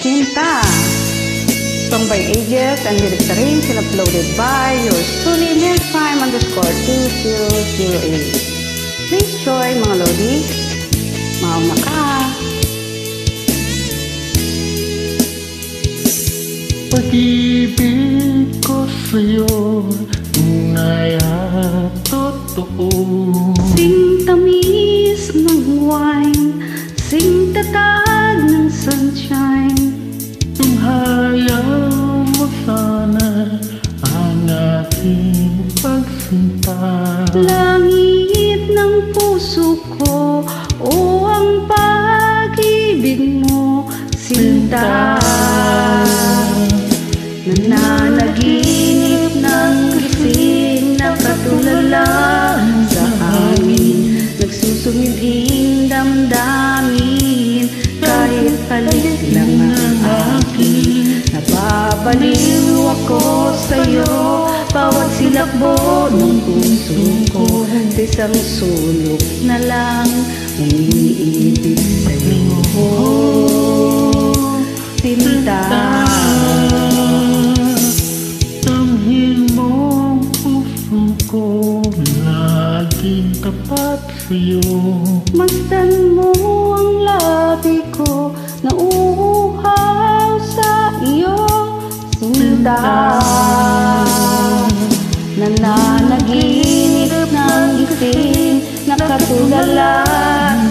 Sinta. Song by Aegis and lyrics arranged and uploaded by yours truly, Miltime_2008. Please join mga lodi. Mauna ka. Pag-ibig ko sa'yo tunay at totoo. Sing tamis ng wine, sing tatag ng sunshine. Tunghayan mo sana ang aking pagsinta. Langit ng puso ko, o ang pag-ibig mo, Sinta. Nananaginip ng gising, nakatulala sa hangin, nagsusumidhing damdamin, kahit halik lang ang akin. Nababaliw ako sa'yo, bawat silakbo ng puso ko, sa isang sulok na lang umiibig sa'yo, Sinta. Tamhin mo ang puso ko, laging tapat sa'yo. Masdan mo ang labi ko, nauuhaw sa iyo, Sinta. Nananaginip ng gising, nakatulala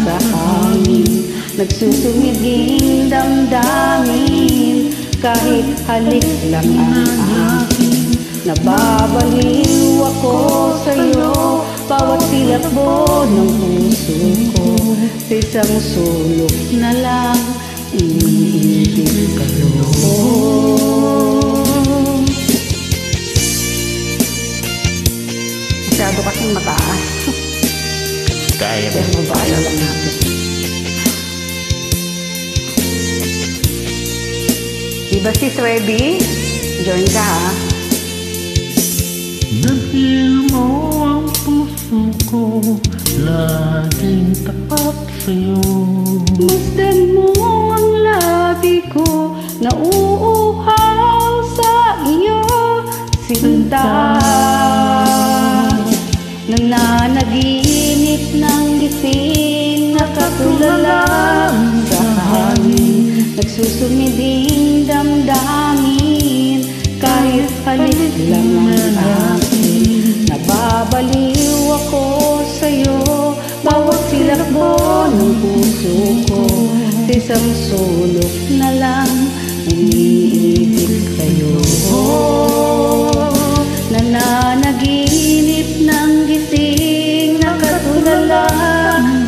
sa hangin, nagsusumiding damdamin, kahit halik lang ang akin. Nababaliw ako sa'yo, bawat silakbo ng puso ko, sa isang sulok na lang iniibig kayo. Masyado kasing mataas. Kaya ba? Pero mabaya lang natin. Diba sis Webby? Join ka ha. Dahil mo ang puso ko, laging tapat sa'yo. Masdan mo ang labi ko, nauuhaw sa iyo, Sinta. Nananaginip ng gising, nakatulala sa hangin, nagsusumiding damdamin, kahit halik lang ang akin. Nababaliw ako sa'yo, bawat silakbo ng puso ko, sa isang sulok na lang umiibig kayo. Nananaginip ng gising, nakatulala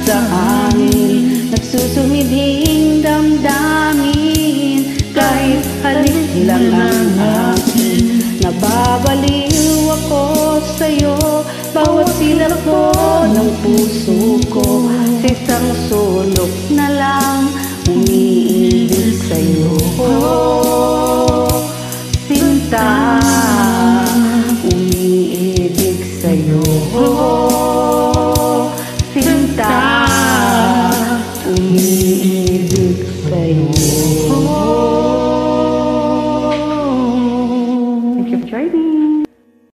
sa hangin, nagsusumiding damdamin, kahit halik lang ang akin. Nababaliw ako sa'yo, bawat silakbo ng puso ko, sa isang sulok na lang umiibig sa'yo, Sinta. Umiibig sa'yo.